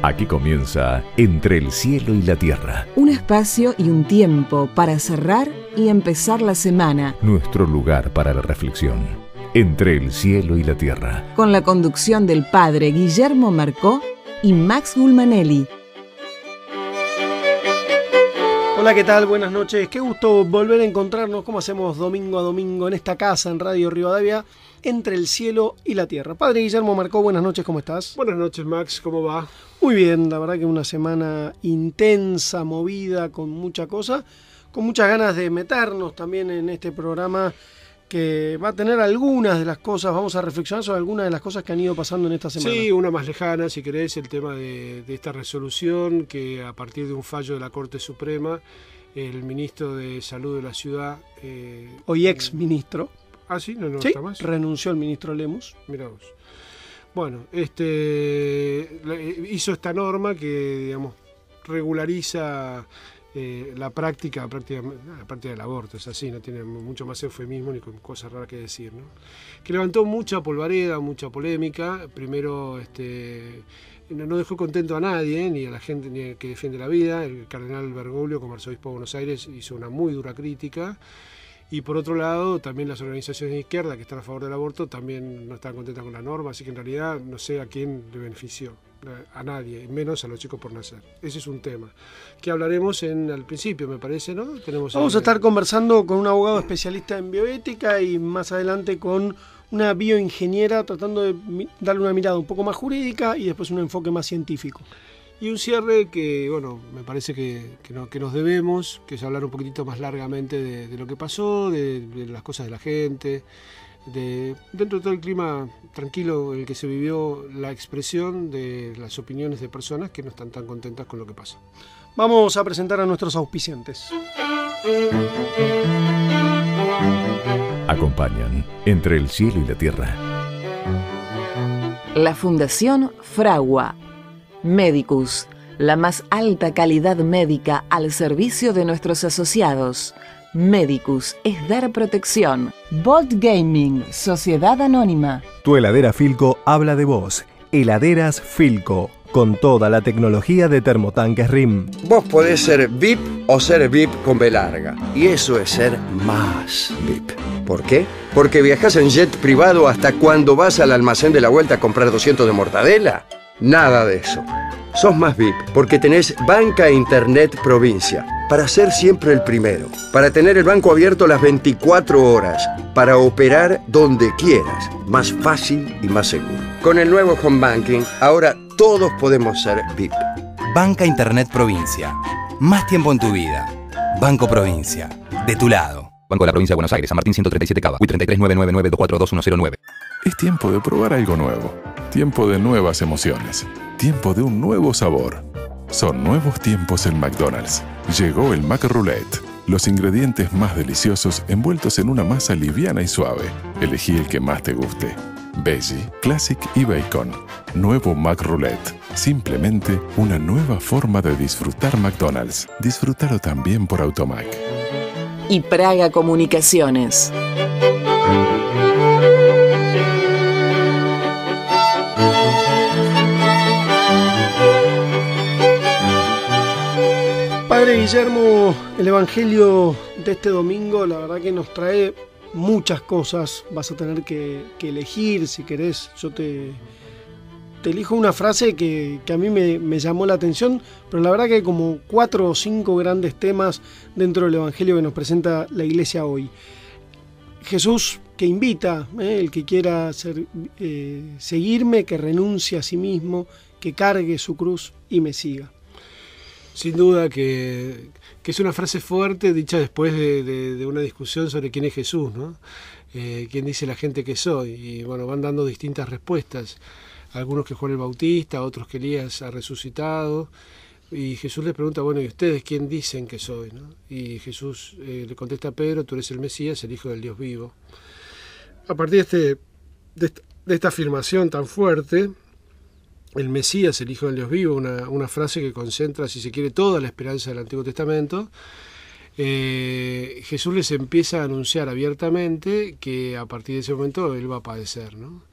Aquí comienza Entre el cielo y la tierra. Un espacio y un tiempo para cerrar y empezar la semana. Nuestro lugar para la reflexión. Entre el cielo y la tierra. Con la conducción del padre Guillermo Marcó y Max Gulmanelli. Hola, ¿qué tal? Buenas noches. Qué gusto volver a encontrarnos, como hacemos domingo a domingo en esta casa, en Radio Rivadavia, Entre el cielo y la tierra. Padre Guillermo Marcó, buenas noches, ¿cómo estás? Buenas noches, Max, ¿cómo va? Muy bien, la verdad que una semana intensa, movida, con mucha cosa, con muchas ganas de meternos también en este programa que va a tener algunas de las cosas, vamos a reflexionar sobre algunas de las cosas que han ido pasando en esta semana. Sí, una más lejana, si querés, el tema de esta resolución que a partir de un fallo de la Corte Suprema, el ministro de Salud de la ciudad... Hoy ex ministro. Ah, sí, no Sí, está más. renunció el ministro Lemus. Mirá vos. Bueno, hizo esta norma que, digamos, regulariza la práctica del aborto. Es así, no tiene mucho más eufemismo ni con cosas raras que decir, ¿no? Que levantó mucha polvareda, mucha polémica. Primero, no dejó contento a nadie, ni a la gente ni que defiende la vida. El cardenal Bergoglio, como arzobispo de Buenos Aires, hizo una muy dura crítica. Y por otro lado, también las organizaciones de izquierda que están a favor del aborto también no están contentas con la norma, así que en realidad no sé a quién le benefició, a nadie, y menos a los chicos por nacer. Ese es un tema que hablaremos al principio, me parece, ¿no? Vamos a estar conversando con un abogado especialista en bioética y más adelante con una bioingeniera tratando de darle una mirada un poco más jurídica y después un enfoque más científico. Y un cierre que, bueno, me parece que nos debemos, que es hablar un poquitito más largamente de lo que pasó, de las cosas de la gente, dentro de todo el clima tranquilo en el que se vivió la expresión de las opiniones de personas que no están tan contentas con lo que pasa. Vamos a presentar a nuestros auspiciantes. Acompañan Entre el cielo y la tierra. La Fundación Fragua. Medicus, la más alta calidad médica al servicio de nuestros asociados. Medicus es dar protección. Bolt Gaming, Sociedad Anónima. Tu heladera Filco habla de vos. Heladeras Filco, con toda la tecnología de termotanques RIM. Vos podés ser VIP o ser VIP con B larga. Y eso es ser más VIP. ¿Por qué? Porque viajás en jet privado hasta cuando vas al almacén de la vuelta a comprar 200 de mortadela. Nada de eso. Sos más VIP porque tenés Banca Internet Provincia, para ser siempre el primero, para tener el banco abierto las 24 horas, para operar donde quieras, más fácil y más seguro. Con el nuevo Home Banking, ahora todos podemos ser VIP. Banca Internet Provincia. Más tiempo en tu vida. Banco Provincia. De tu lado. Banco de la Provincia de Buenos Aires, San Martín 137 Cava, UI 339992422109. Es tiempo de probar algo nuevo. Tiempo de nuevas emociones. Tiempo de un nuevo sabor. Son nuevos tiempos en McDonald's. Llegó el McRoulette. Los ingredientes más deliciosos envueltos en una masa liviana y suave. Elegí el que más te guste. Veggie, Classic y Bacon. Nuevo McRoulette. Simplemente una nueva forma de disfrutar McDonald's. Disfrútalo también por Automac. Y Praga Comunicaciones. Padre Guillermo, el Evangelio de este domingo, la verdad que nos trae muchas cosas. Vas a tener que elegir, si querés. Yo te elijo una frase que a mí me llamó la atención, pero la verdad que hay como 4 o 5 grandes temas dentro del Evangelio que nos presenta la Iglesia hoy. Jesús que invita, el que quiera seguirme, que renuncie a sí mismo, que cargue su cruz y me siga. Sin duda que es una frase fuerte dicha después de una discusión sobre quién es Jesús, ¿no? Quién dice la gente que soy. Y bueno, van dando distintas respuestas. Algunos que Juan el Bautista, otros que Elías ha resucitado. Y Jesús les pregunta, bueno, ¿y ustedes quién dicen que soy, ¿no? Y Jesús le contesta a Pedro, tú eres el Mesías, el Hijo del Dios vivo. A partir de esta afirmación tan fuerte, el Mesías, el Hijo del Dios vivo, una frase que concentra, si se quiere, toda la esperanza del Antiguo Testamento, Jesús les empieza a anunciar abiertamente que a partir de ese momento Él va a padecer, ¿no?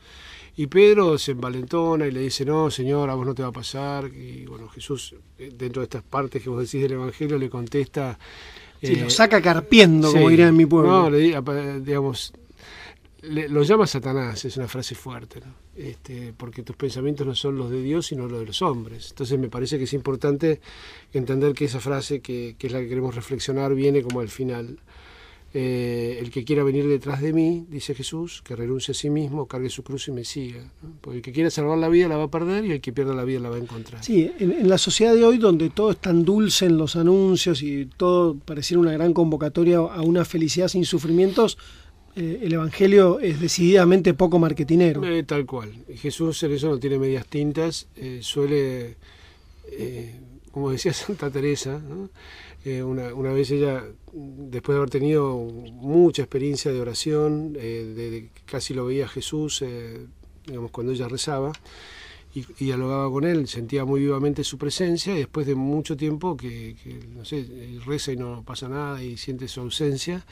Y Pedro se envalentona y le dice, no, Señor, a vos no te va a pasar. Y bueno, Jesús, dentro de estas partes que vos decís del Evangelio, le contesta... Sí, lo saca carpiendo, como diría en mi pueblo. No, digamos, lo llama Satanás, es una frase fuerte, ¿no? Porque tus pensamientos no son los de Dios, sino los de los hombres. Entonces me parece que es importante entender que esa frase, que es la que queremos reflexionar, viene como al final. El que quiera venir detrás de mí, dice Jesús, que renuncie a sí mismo, cargue su cruz y me siga, ¿no? Porque el que quiera salvar la vida la va a perder y el que pierda la vida la va a encontrar. Sí, en la sociedad de hoy, donde todo es tan dulce en los anuncios y todo pareciera una gran convocatoria a una felicidad sin sufrimientos, el Evangelio es decididamente poco marketinero. Tal cual. Jesús en eso no tiene medias tintas, suele, como decía Santa Teresa, ¿no? Una vez ella, después de haber tenido mucha experiencia de oración, casi lo veía a Jesús, digamos, cuando ella rezaba y dialogaba con él, sentía muy vivamente su presencia, y después de mucho tiempo que no sé, reza y no pasa nada y siente su ausencia,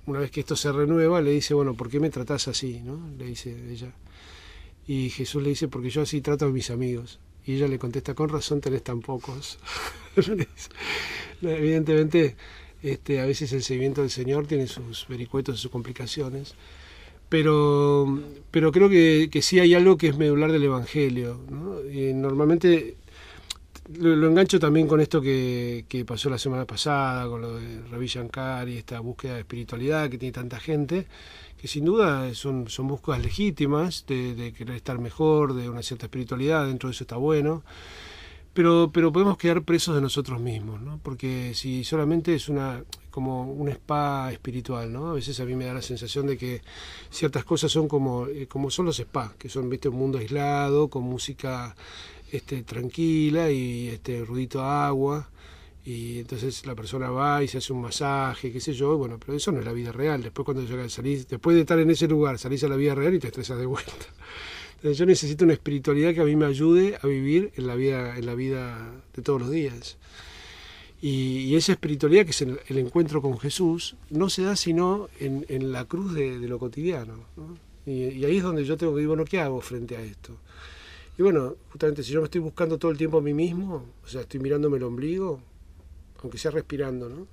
una vez que esto se renueva, le dice, bueno, ¿por qué me tratás así?, ¿no? Le dice ella. Y Jesús le dice, porque yo así trato a mis amigos. Y ella le contesta, con razón tenés tan pocos. Evidentemente, a veces el seguimiento del Señor tiene sus vericuetos y sus complicaciones, pero creo que sí hay algo que es medular del Evangelio, ¿no? Y normalmente lo engancho también con esto que pasó la semana pasada, con lo de Ravi Shankar y esta búsqueda de espiritualidad que tiene tanta gente, que sin duda son búsquedas legítimas de querer estar mejor, de una cierta espiritualidad, dentro de eso está bueno, pero podemos quedar presos de nosotros mismos, ¿no? Porque si solamente es como un spa espiritual, ¿no? A veces a mí me da la sensación de que ciertas cosas son como son los spas, que son, ¿viste?, un mundo aislado, con música tranquila y ruidito a agua, y entonces la persona va y se hace un masaje, qué sé yo, bueno, pero eso no es la vida real. Después cuando salís, después de estar en ese lugar, salís a la vida real y te estresas de vuelta. Entonces yo necesito una espiritualidad que a mí me ayude a vivir en la vida de todos los días. Y esa espiritualidad, que es el encuentro con Jesús, no se da sino en la cruz de lo cotidiano, ¿no? Y ahí es donde yo tengo que decir, bueno, ¿qué hago frente a esto? Y bueno, justamente si yo me estoy buscando todo el tiempo a mí mismo, o sea, estoy mirándome el ombligo, aunque sea respirando, ¿no?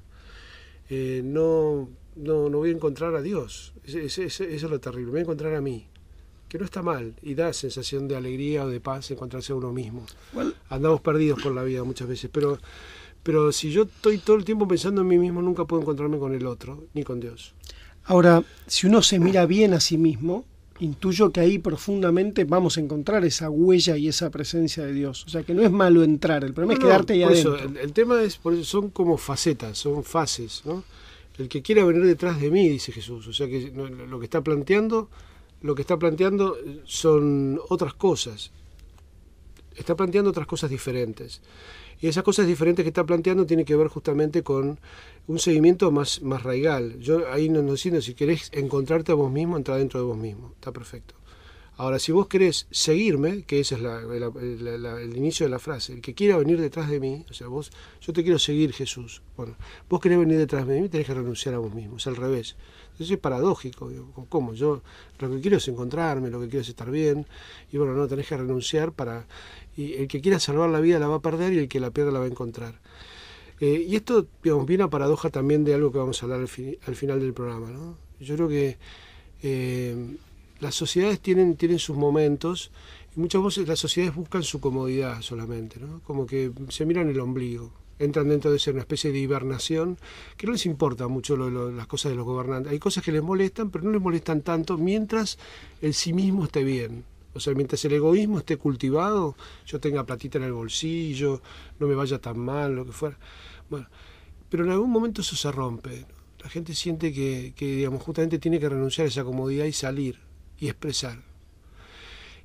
No voy a encontrar a Dios. Eso es lo terrible, me voy a encontrar a mí, que no está mal, y da sensación de alegría o de paz encontrarse a uno mismo. Well, andamos perdidos por la vida muchas veces, pero si yo estoy todo el tiempo pensando en mí mismo, nunca puedo encontrarme con el otro, ni con Dios. Ahora, si uno se mira bien a sí mismo, intuyo que ahí profundamente vamos a encontrar esa huella y esa presencia de Dios. O sea, que no es malo entrar, el problema es quedarte ahí adentro. Eso, el tema es, por eso son como facetas, son fases, ¿no? El que quiera venir detrás de mí, dice Jesús. O sea, que lo que está planteando son otras cosas. Está planteando otras cosas diferentes. Y esas cosas diferentes que está planteando tienen que ver justamente con un seguimiento más raigal. Yo ahí no diciendo, si querés encontrarte a vos mismo, entra dentro de vos mismo. Está perfecto. Ahora, si vos querés seguirme, que ese es el inicio de la frase, el que quiera venir detrás de mí, o sea, yo te quiero seguir, Jesús. Bueno, vos querés venir detrás de mí, tenés que renunciar a vos mismo. Es al revés. Entonces es paradójico. Digo, ¿cómo? Yo lo que quiero es encontrarme, lo que quiero es estar bien. Y bueno, no, tenés que renunciar para... Y el que quiera salvar la vida la va a perder y el que la pierda la va a encontrar. Y esto, digamos, viene a paradoja también de algo que vamos a hablar al final del programa, ¿no? Yo creo que las sociedades tienen sus momentos y muchas veces las sociedades buscan su comodidad solamente, ¿no? Como que se miran el ombligo, entran dentro de ser una especie de hibernación, que no les importa mucho las cosas de los gobernantes. Hay cosas que les molestan, pero no les molestan tanto mientras el sí mismo esté bien. O sea, mientras el egoísmo esté cultivado, yo tenga platita en el bolsillo, no me vaya tan mal, lo que fuera. Bueno, pero en algún momento eso se rompe, ¿no? La gente siente que digamos, justamente tiene que renunciar a esa comodidad y salir y expresar.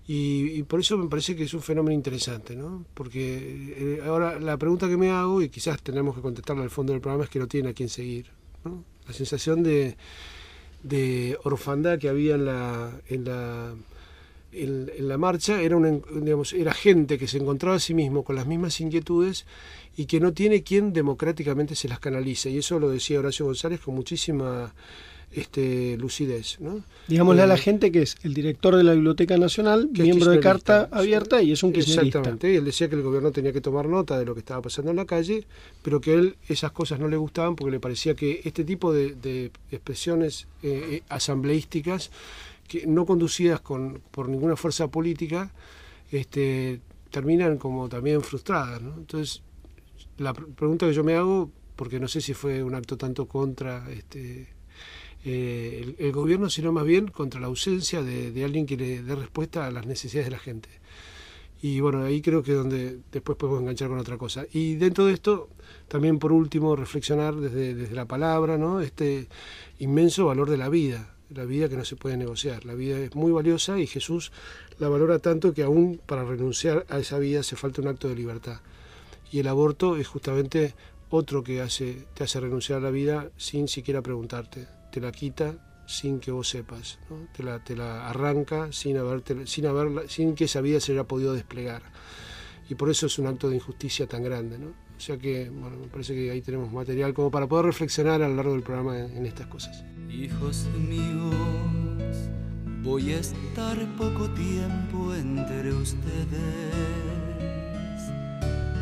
Y por eso me parece que es un fenómeno interesante, ¿no? Porque ahora la pregunta que me hago, y quizás tenemos que contestarla al fondo del programa, es que no tienen a quién seguir, ¿no? La sensación de orfandad que había en la marcha era gente que se encontraba a sí mismo con las mismas inquietudes y que no tiene quien democráticamente se las canalice. Y eso lo decía Horacio González con muchísima lucidez, ¿no? Digámosle a la gente que es el director de la Biblioteca Nacional, miembro de Carta Abierta, y es un kirchnerista. Exactamente, y él decía que el gobierno tenía que tomar nota de lo que estaba pasando en la calle, pero que a él esas cosas no le gustaban porque le parecía que este tipo de expresiones asambleísticas, que no conducidas por ninguna fuerza política, terminan como también frustradas, ¿no? Entonces, la pregunta que yo me hago, porque no sé si fue un acto tanto contra el gobierno, sino más bien contra la ausencia de alguien que le dé respuesta a las necesidades de la gente. Y bueno, ahí creo que es donde después podemos enganchar con otra cosa. Y dentro de esto, también por último, reflexionar desde la palabra, ¿no? Este inmenso valor de la vida que no se puede negociar. La vida es muy valiosa y Jesús la valora tanto que aún para renunciar a esa vida hace falta un acto de libertad. Y el aborto es justamente otro que te hace renunciar a la vida sin siquiera preguntarte. Te la quita sin que vos sepas, ¿no? Te la arranca sin que esa vida se haya podido desplegar. Y por eso es un acto de injusticia tan grande, ¿no? O sea que, bueno, me parece que ahí tenemos material como para poder reflexionar a lo largo del programa en estas cosas. Hijos míos, voy a estar poco tiempo entre ustedes.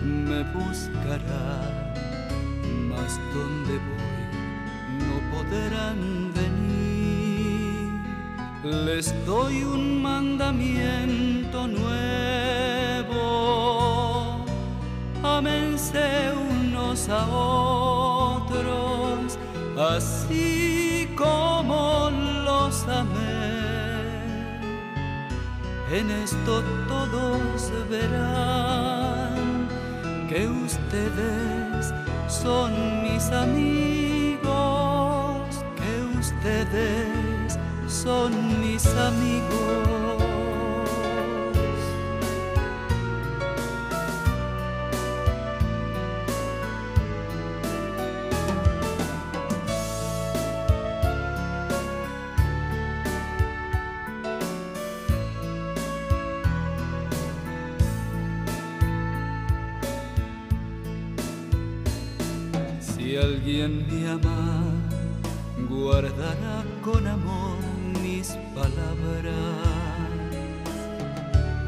Me buscarán, mas donde voy no podrán venir. Les doy un mandamiento nuevo: ámense unos a otros, así como los amé. En esto todos verán que ustedes son mis amigos, que ustedes son mis amigos. Si alguien me ama, guardará con amor mis palabras.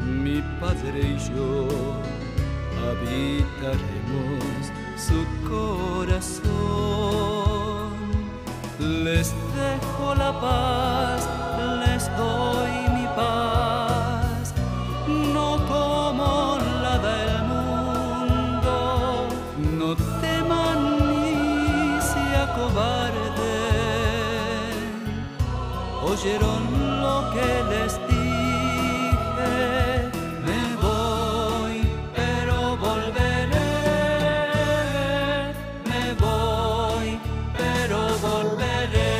Mi Padre y yo habitaremos su corazón. Les dejo la paz, les doy mi paz, no como la del mundo. No teman ni se acobarden. Oyeron lo que les dije. Me voy, pero volveré. Me voy, pero volveré.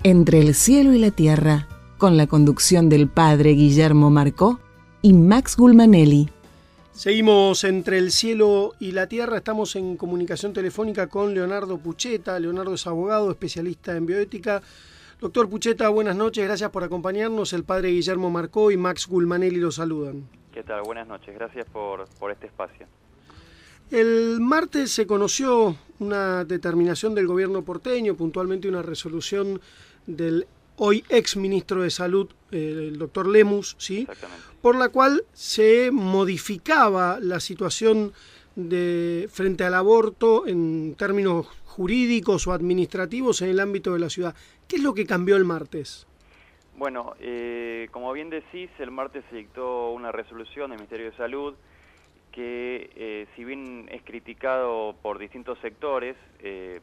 Entre el cielo y la tierra, con la conducción del padre Guillermo Marcó y Max Gulmanelli. Seguimos entre el cielo y la tierra, estamos en comunicación telefónica con Leonardo Pucheta. Leonardo es abogado, especialista en bioética. Doctor Pucheta, buenas noches, gracias por acompañarnos. El padre Guillermo Marcó y Max Gulmanelli lo saludan. ¿Qué tal? Buenas noches, gracias por este espacio. El martes se conoció una determinación del gobierno porteño, puntualmente una resolución del hoy ex ministro de Salud, el doctor Lemus, ¿sí? Por la cual se modificaba la situación frente al aborto en términos jurídicos o administrativos en el ámbito de la ciudad. ¿Qué es lo que cambió el martes? Bueno, como bien decís, el martes se dictó una resolución del Ministerio de Salud que, si bien es criticado por distintos sectores,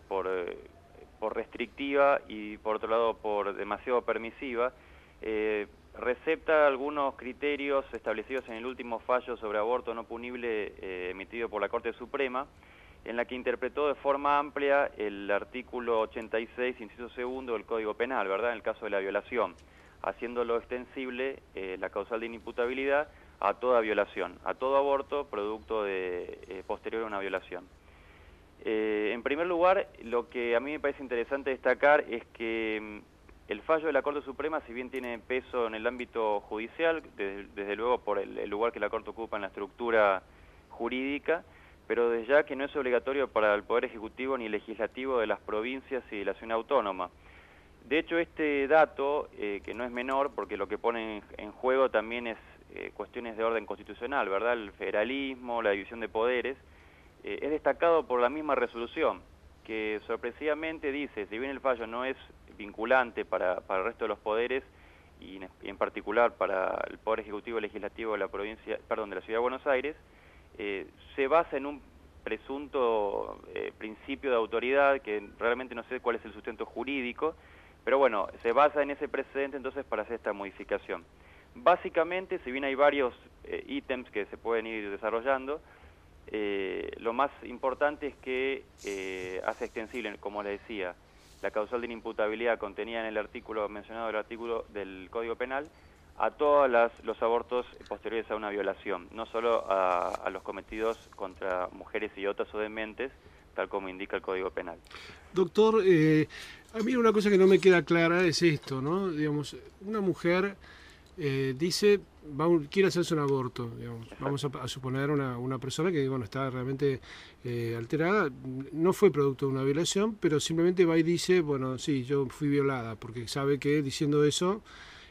por restrictiva y por otro lado por demasiado permisiva, recepta algunos criterios establecidos en el último fallo sobre aborto no punible emitido por la Corte Suprema, en la que interpretó de forma amplia el artículo 86, inciso segundo del Código Penal, ¿verdad?, en el caso de la violación, haciéndolo extensible la causal de inimputabilidad a toda violación, a todo aborto producto de posterior a una violación. En primer lugar, lo que a mí me parece interesante destacar es que el fallo de la Corte Suprema, si bien tiene peso en el ámbito judicial, desde luego por el lugar que la Corte ocupa en la estructura jurídica, pero desde ya que no es obligatorio para el Poder Ejecutivo ni Legislativo de las provincias y de la ciudad autónoma. De hecho, este dato, que no es menor, porque lo que pone en juego también es cuestiones de orden constitucional, ¿verdad? El federalismo, la división de poderes, es destacado por la misma resolución, que sorpresivamente dice, si bien el fallo no es vinculante para el resto de los poderes, y en particular para el Poder Ejecutivo y Legislativo de la provincia, perdón, de la Ciudad de Buenos Aires, se basa en un presunto principio de autoridad, que realmente no sé cuál es el sustento jurídico, pero bueno, se basa en ese precedente entonces para hacer esta modificación. Básicamente, si bien hay varios ítems que se pueden ir desarrollando, lo más importante es que hace extensible, como les decía, la causal de inimputabilidad contenida en el artículo mencionado del artículo del Código Penal a todos los abortos posteriores a una violación, no solo a los cometidos contra mujeres idiotas o dementes, tal como indica el Código Penal. Doctor, a mí una cosa que no me queda clara es esto, ¿no? Digamos, una mujer dice, quiere hacerse un aborto, digamos. Vamos a suponer una persona que, bueno, está realmente alterada, no fue producto de una violación, pero simplemente va y dice, bueno, sí, yo fui violada, porque sabe que diciendo eso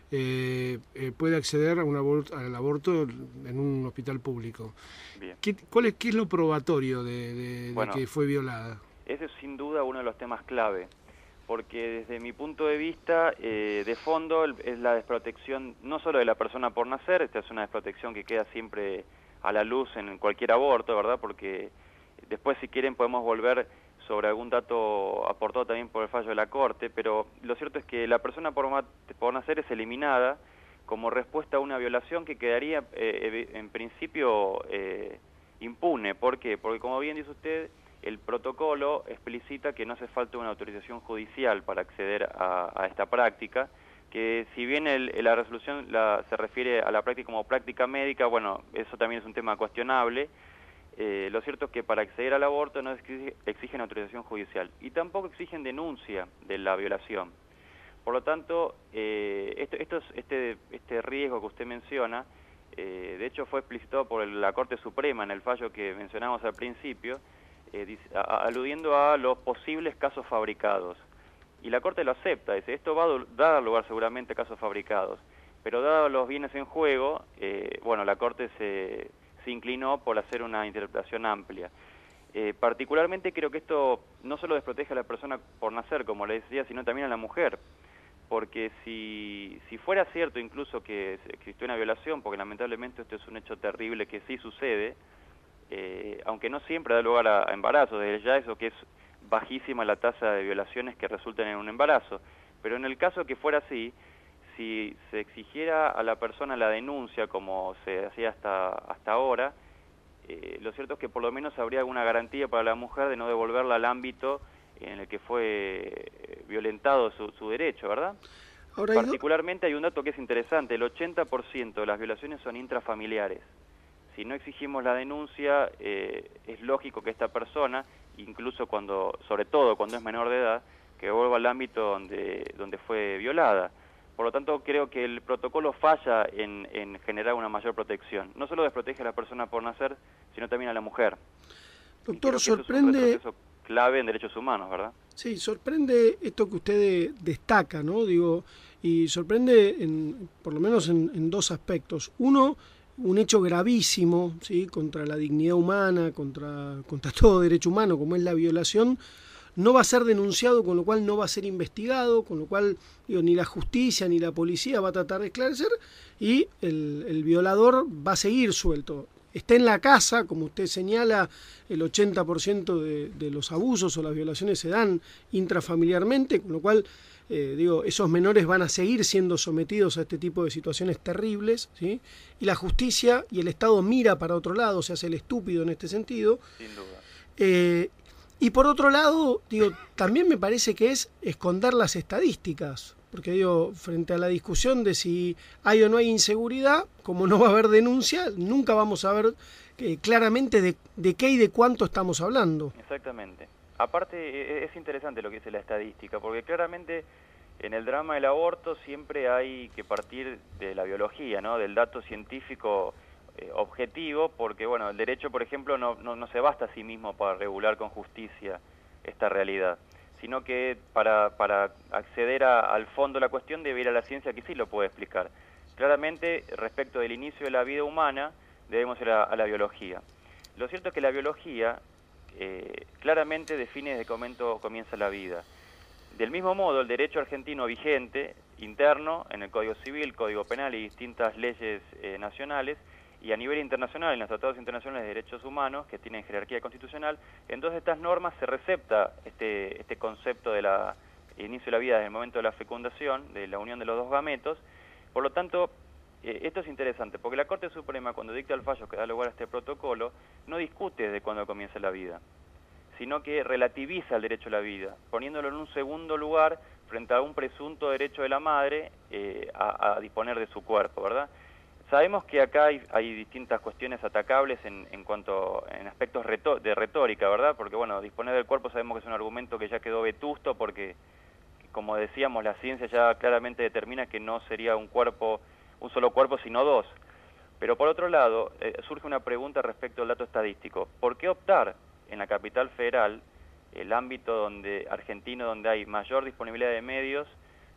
puede acceder al aborto en un hospital público. Bien. ¿Qué es lo probatorio de que fue violada? Ese es sin duda uno de los temas clave, porque desde mi punto de vista, de fondo, es la desprotección no solo de la persona por nacer, esta es una desprotección que queda siempre a la luz en cualquier aborto, ¿verdad? Porque después, si quieren, podemos volver sobre algún dato aportado también por el fallo de la Corte, pero lo cierto es que la persona por nacer es eliminada como respuesta a una violación que quedaría en principio impune. ¿Por qué? Porque, como bien dice usted, el protocolo explicita que no hace falta una autorización judicial para acceder a esta práctica, que si bien la resolución se refiere a la práctica como práctica médica, bueno, eso también es un tema cuestionable. Lo cierto es que para acceder al aborto no exigen autorización judicial y tampoco exigen denuncia de la violación. Por lo tanto, este riesgo que usted menciona, de hecho fue explicitado por la Corte Suprema en el fallo que mencionamos al principio, aludiendo a los posibles casos fabricados. Y la Corte lo acepta, dice, esto va a dar lugar seguramente a casos fabricados, pero dados los bienes en juego, bueno, la Corte se inclinó por hacer una interpretación amplia. Particularmente creo que esto no solo desprotege a la persona por nacer, como le decía, sino también a la mujer, porque si fuera cierto incluso que existió una violación, porque lamentablemente esto es un hecho terrible que sí sucede, aunque no siempre da lugar a embarazos, desde ya eso que es bajísima la tasa de violaciones que resultan en un embarazo, pero en el caso que fuera así, si se exigiera a la persona la denuncia como se hacía hasta ahora, lo cierto es que por lo menos habría alguna garantía para la mujer de no devolverla al ámbito en el que fue violentado su derecho, ¿verdad? Ahora, particularmente hay un dato que es interesante, el 80% de las violaciones son intrafamiliares. Si no exigimos la denuncia, es lógico que esta persona, incluso sobre todo cuando es menor de edad, que vuelva al ámbito donde fue violada. Por lo tanto, creo que el protocolo falla en generar una mayor protección. No solo desprotege a la persona por nacer, sino también a la mujer. Doctor, sorprende... Es un proceso clave en derechos humanos, ¿verdad? Sí, sorprende esto que usted destaca, ¿no? Digo, y sorprende por lo menos en dos aspectos. Uno, un hecho gravísimo, ¿sí? Contra la dignidad humana, contra todo derecho humano, como es la violación, no va a ser denunciado, con lo cual no va a ser investigado, con lo cual ni la justicia ni la policía va a tratar de esclarecer, y el violador va a seguir suelto. Está en la casa, como usted señala, el 80% de los abusos o las violaciones se dan intrafamiliarmente, con lo cual esos menores van a seguir siendo sometidos a este tipo de situaciones terribles, ¿sí? Y la justicia y el Estado mira para otro lado, se hace el estúpido en este sentido. Sin duda. Y por otro lado, también me parece que es esconder las estadísticas, porque frente a la discusión de si hay o no hay inseguridad, como no va a haber denuncia, nunca vamos a ver claramente de qué y de cuánto estamos hablando. Exactamente. Aparte, es interesante lo que dice la estadística, porque claramente en el drama del aborto siempre hay que partir de la biología, ¿no? Del dato científico objetivo, porque bueno, el derecho, por ejemplo, no se basta a sí mismo para regular con justicia esta realidad, sino que para acceder al fondo de la cuestión debe ir a la ciencia, que sí lo puede explicar. Claramente, respecto del inicio de la vida humana, debemos ir a la biología. Lo cierto es que la biología claramente define desde qué momento comienza la vida. Del mismo modo, el derecho argentino vigente, interno, en el Código Civil, Código Penal y distintas leyes nacionales, y a nivel internacional, en los tratados internacionales de derechos humanos, que tienen jerarquía constitucional, en todas estas normas se recepta este concepto de inicio de la vida desde el momento de la fecundación, de la unión de los dos gametos. Por lo tanto, esto es interesante, porque la Corte Suprema, cuando dicta el fallo que da lugar a este protocolo, no discute desde cuándo comienza la vida, sino que relativiza el derecho a la vida, poniéndolo en un segundo lugar frente a un presunto derecho de la madre a disponer de su cuerpo, ¿verdad? Sabemos que acá hay distintas cuestiones atacables en aspectos de retórica, ¿verdad? Porque, bueno, disponer del cuerpo sabemos que es un argumento que ya quedó vetusto porque, como decíamos, la ciencia ya claramente determina que no sería un solo cuerpo, sino dos. Pero, por otro lado, surge una pregunta respecto al dato estadístico. ¿Por qué optar en la capital federal, el ámbito argentino donde hay mayor disponibilidad de medios,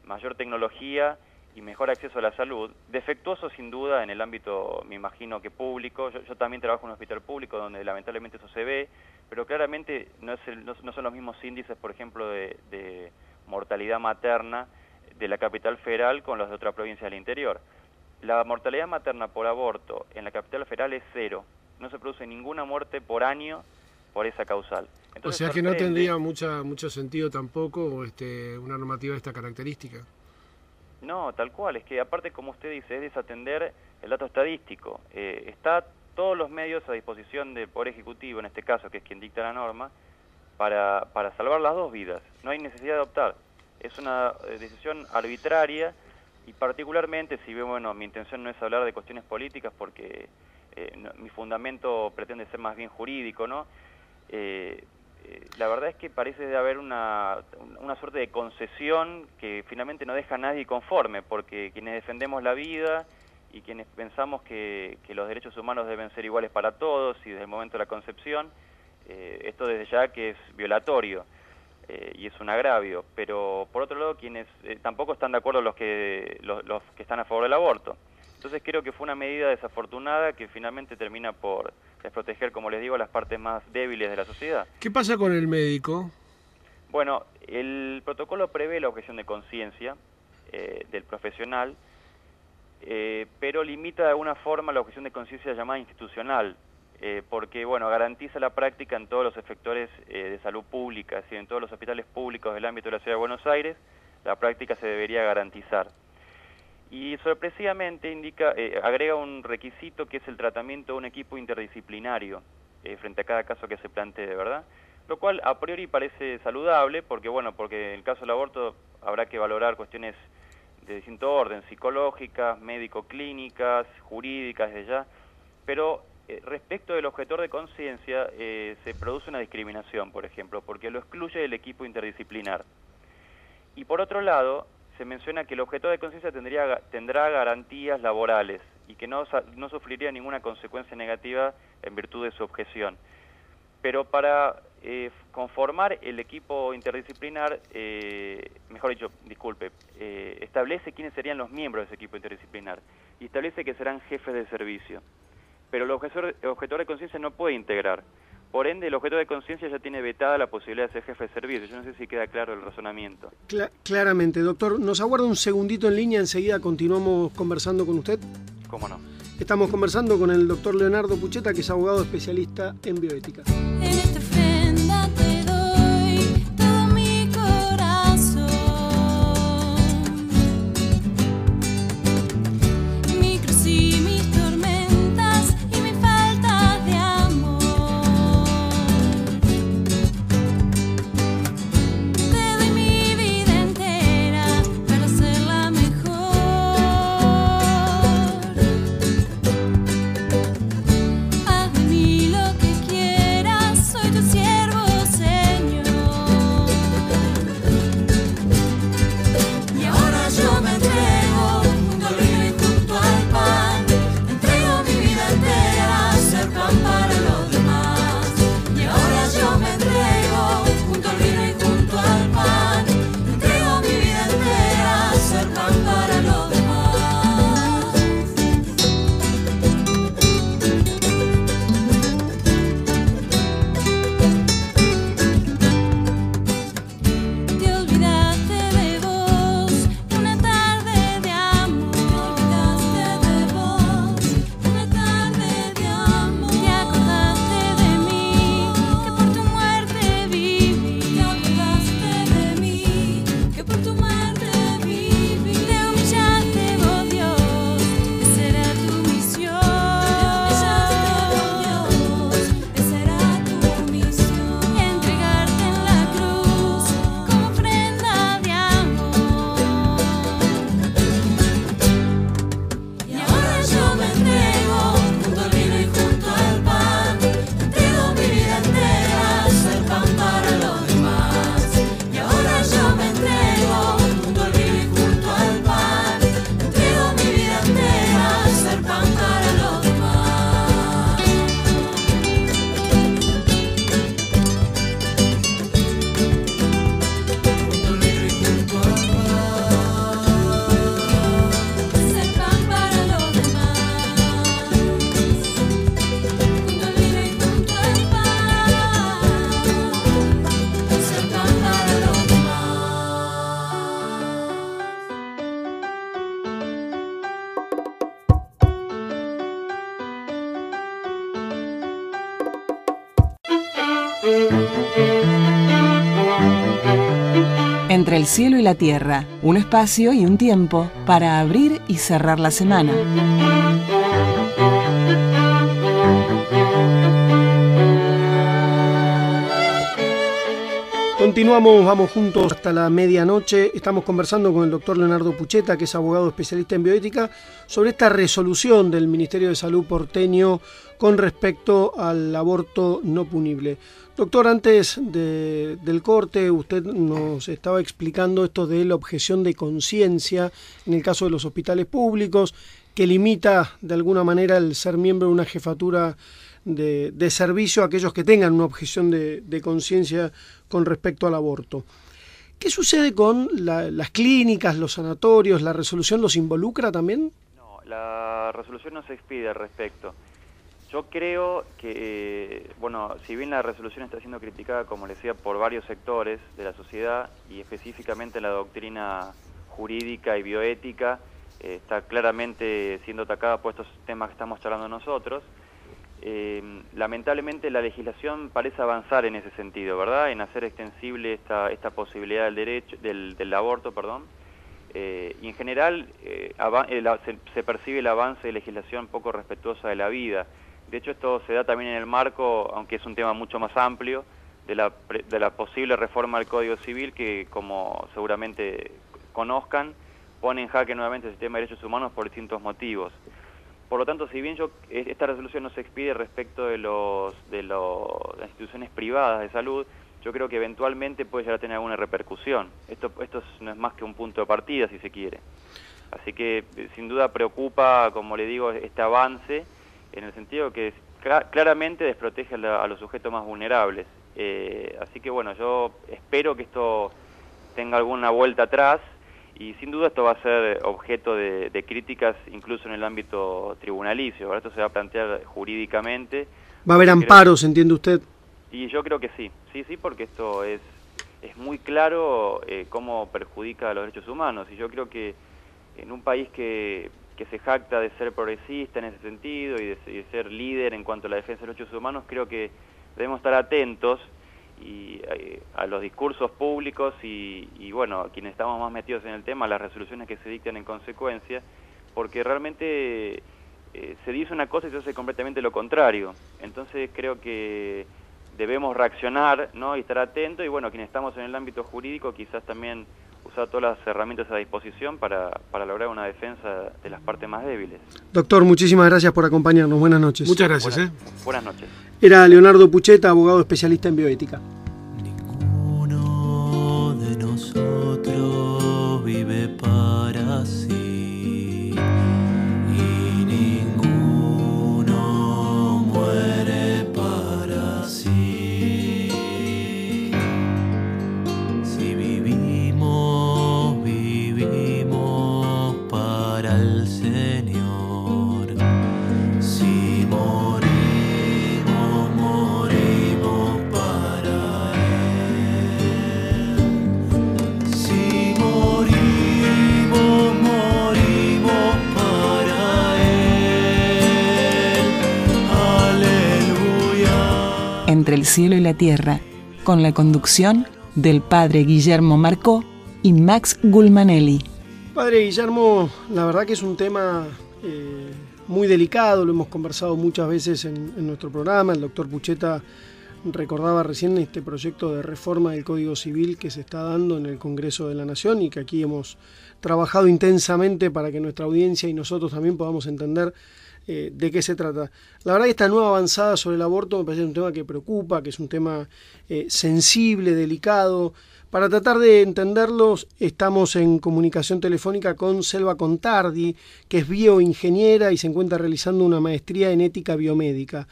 mayor tecnología y mejor acceso a la salud, defectuoso sin duda en el ámbito, me imagino que público? Yo también trabajo en un hospital público donde lamentablemente eso se ve, pero claramente no son los mismos índices, por ejemplo, de mortalidad materna de la capital federal con los de otras provincias del interior. La mortalidad materna por aborto en la capital federal es 0, no se produce ninguna muerte por año por esa causal. Entonces, o sea que no tendría mucho sentido tampoco una normativa de esta característica. No, tal cual, es que aparte, como usted dice, es desatender el dato estadístico. Está todos los medios a disposición del Poder Ejecutivo, en este caso, que es quien dicta la norma, para salvar las dos vidas. No hay necesidad de optar. Es una decisión arbitraria y particularmente, si bien, bueno, mi intención no es hablar de cuestiones políticas porque mi fundamento pretende ser más bien jurídico, ¿no? La verdad es que parece de haber una suerte de concesión que finalmente no deja a nadie conforme, porque quienes defendemos la vida y quienes pensamos que los derechos humanos deben ser iguales para todos y desde el momento de la concepción, esto desde ya que es violatorio y es un agravio, pero por otro lado quienes tampoco están de acuerdo los que están a favor del aborto. Entonces creo que fue una medida desafortunada que finalmente termina por desproteger, como les digo, a las partes más débiles de la sociedad. ¿Qué pasa con el médico? Bueno, el protocolo prevé la objeción de conciencia del profesional, pero limita de alguna forma la objeción de conciencia llamada institucional, porque, bueno, garantiza la práctica en todos los efectores de salud pública, es decir, en todos los hospitales públicos del ámbito de la Ciudad de Buenos Aires, la práctica se debería garantizar. Y sorpresivamente agrega un requisito que es el tratamiento de un equipo interdisciplinario frente a cada caso que se plantee, ¿verdad? Lo cual a priori parece saludable porque en el caso del aborto habrá que valorar cuestiones de distinto orden, psicológicas, médico-clínicas, jurídicas, desde ya, pero respecto del objetor de conciencia se produce una discriminación, por ejemplo, porque lo excluye del equipo interdisciplinar. Y por otro lado, se menciona que el objetor de conciencia tendrá garantías laborales y que no sufriría ninguna consecuencia negativa en virtud de su objeción. Pero para conformar el equipo interdisciplinar, establece quiénes serían los miembros de ese equipo interdisciplinar y establece que serán jefes de servicio. Pero el objetor de conciencia no puede integrar. Por ende, el objetor de conciencia ya tiene vetada la posibilidad de ser jefe de servicio. Yo no sé si queda claro el razonamiento. Claramente. Doctor, ¿nos aguarda un segundito en línea? Enseguida continuamos conversando con usted. ¿Cómo no? Estamos conversando con el doctor Leonardo Pucheta, que es abogado especialista en bioética. En esta ofrenda te doy todo mi corazón, mi cruz y mis tormentas y mi falta de amor. Te doy mi vida entera para hacerla mejor. Haz de mí lo que quieras. Entre el cielo y la tierra, un espacio y un tiempo para abrir y cerrar la semana. Continuamos, vamos juntos hasta la medianoche. Estamos conversando con el doctor Leonardo Pucheta, que es abogado especialista en bioética, sobre esta resolución del Ministerio de Salud porteño con respecto al aborto no punible. Doctor, antes del corte, usted nos estaba explicando esto de la objeción de conciencia en el caso de los hospitales públicos, que limita de alguna manera el ser miembro de una jefatura de servicio a aquellos que tengan una objeción de conciencia con respecto al aborto. ¿Qué sucede con las clínicas, los sanatorios? ¿La resolución los involucra también? No, la resolución no se expide al respecto. Yo creo que, bueno, si bien la resolución está siendo criticada, como les decía, por varios sectores de la sociedad y específicamente la doctrina jurídica y bioética, está claramente siendo atacada por estos temas que estamos charlando nosotros. Lamentablemente la legislación parece avanzar en ese sentido, ¿verdad? En hacer extensible esta posibilidad del derecho del aborto, perdón. Y en general se percibe el avance de legislación poco respetuosa de la vida. De hecho, esto se da también en el marco, aunque es un tema mucho más amplio, de la posible reforma del Código Civil que, como seguramente conozcan, pone en jaque nuevamente el sistema de derechos humanos por distintos motivos. Por lo tanto, si bien esta resolución no se expide respecto de las instituciones privadas de salud, yo creo que eventualmente puede llegar a tener alguna repercusión. Esto no es más que un punto de partida, si se quiere. Así que, sin duda, preocupa, como le digo, este avance, en el sentido que claramente desprotege a los sujetos más vulnerables. Así que, bueno, yo espero que esto tenga alguna vuelta atrás, y sin duda esto va a ser objeto de críticas incluso en el ámbito tribunalicio. Ahora esto se va a plantear jurídicamente. ¿Va a haber amparos, entiende usted? Y yo creo que sí, porque esto es muy claro cómo perjudica a los derechos humanos. Y yo creo que en un país que se jacta de ser progresista en ese sentido y de ser líder en cuanto a la defensa de los derechos humanos, creo que debemos estar atentos a los discursos públicos y bueno, quienes estamos más metidos en el tema, las resoluciones que se dictan en consecuencia, porque realmente se dice una cosa y se hace completamente lo contrario. Entonces creo que debemos reaccionar, ¿no? Y estar atentos, y bueno, quienes estamos en el ámbito jurídico quizás también usar todas las herramientas a disposición para lograr una defensa de las partes más débiles. Doctor, muchísimas gracias por acompañarnos. Buenas noches. Muchas gracias. Buenas noches. Era Leonardo Pucheta, abogado especialista en bioética. Ninguno de nosotros vive para sí y ninguno muere para sí. Si vivimos, vivimos para el Señor. Si morimos, morimos para Él. Si morimos, morimos para Él. Aleluya. Entre el cielo y la tierra, con la conducción del padre Guillermo Marcó y Max Gulmanelli. Padre Guillermo, la verdad que es un tema muy delicado, lo hemos conversado muchas veces en nuestro programa. El doctor Pucheta recordaba recién este proyecto de reforma del Código Civil que se está dando en el Congreso de la Nación y que aquí hemos trabajado intensamente para que nuestra audiencia y nosotros también podamos entender de qué se trata. La verdad que esta nueva avanzada sobre el aborto me parece un tema que preocupa, que es un tema sensible, delicado. Para tratar de entenderlos, estamos en comunicación telefónica con Selva Contardi, que es bioingeniera y se encuentra realizando una maestría en ética biomédica.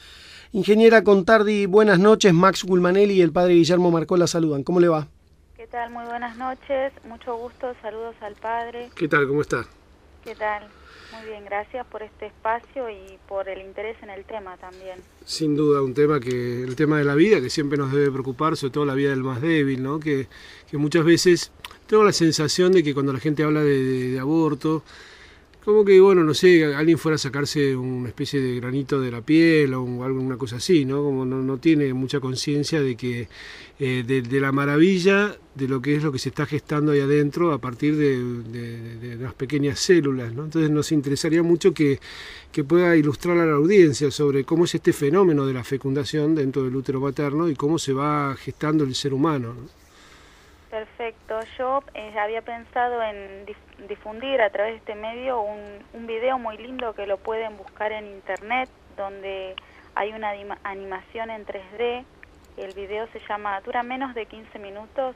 Ingeniera Contardi, buenas noches. Max Gulmanelli y el padre Guillermo Marcó la saludan. ¿Cómo le va? ¿Qué tal? Muy buenas noches. Mucho gusto. Saludos al padre. ¿Qué tal? ¿Cómo está? ¿Qué tal? Muy bien, gracias por este espacio y por el interés en el tema también. Sin duda, el tema de la vida que siempre nos debe preocupar, sobre todo la vida del más débil, ¿no? Que muchas veces tengo la sensación de que cuando la gente habla de aborto, Como que, bueno, no sé, alguien fuera a sacarse una especie de granito de la piel o alguna cosa así, ¿no? Como no tiene mucha conciencia de que de la maravilla de lo que es lo que se está gestando ahí adentro a partir de unas pequeñas células, ¿no? Entonces nos interesaría mucho que pueda ilustrar a la audiencia sobre cómo es este fenómeno de la fecundación dentro del útero materno y cómo se va gestando el ser humano, ¿no? Perfecto. Yo había pensado en difundir a través de este medio un video muy lindo que lo pueden buscar en internet, donde hay una animación en 3D. El video dura menos de 15 minutos.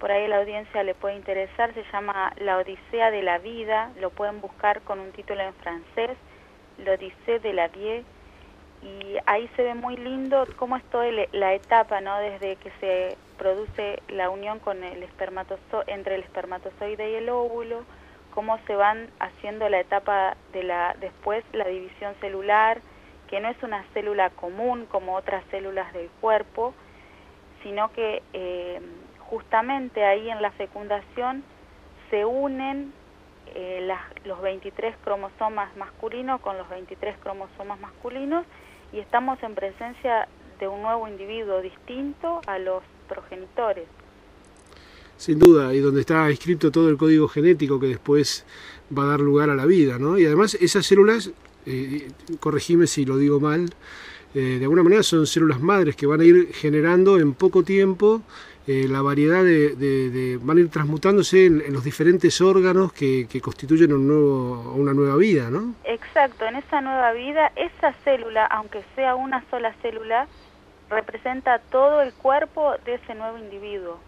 Por ahí a la audiencia le puede interesar. Se llama La Odisea de la Vida. Lo pueden buscar con un título en francés, L'Odyssée de la Vie. Y ahí se ve muy lindo cómo es toda la etapa, ¿no? Desde que se produce la unión con el entre el espermatozoide y el óvulo, cómo se van haciendo la etapa después la división celular, que no es una célula común como otras células del cuerpo, sino que justamente ahí en la fecundación se unen los 23 cromosomas masculinos con los 23 cromosomas masculinos, y estamos en presencia de un nuevo individuo distinto a los progenitores. Sin duda, y donde está escrito todo el código genético que después va a dar lugar a la vida, ¿no? Y además esas células, corregime si lo digo mal, de alguna manera son células madres que van a ir generando en poco tiempo la variedad van a ir transmutándose en los diferentes órganos que constituyen una nueva vida, ¿no? Exacto, en esa nueva vida, esa célula, aunque sea una sola célula, representa todo el cuerpo de ese nuevo individuo.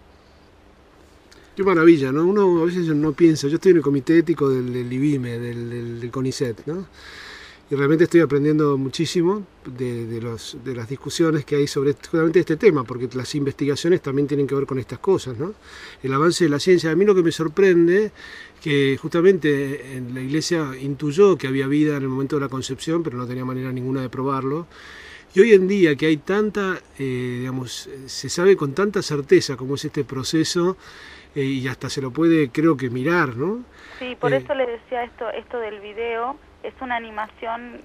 Qué maravilla, ¿no? Uno a veces no piensa, yo estoy en el comité ético del IBIME, del CONICET, ¿no? Y realmente estoy aprendiendo muchísimo de las discusiones que hay sobre justamente este tema, porque las investigaciones también tienen que ver con estas cosas, ¿no? El avance de la ciencia. A mí lo que me sorprende, que justamente en la Iglesia intuyó que había vida en el momento de la concepción, pero no tenía manera ninguna de probarlo. Y hoy en día que hay tanta, se sabe con tanta certeza cómo es este proceso, y hasta se lo puede, creo que, mirar, ¿no? Sí, por eso les decía esto del video. Es una animación,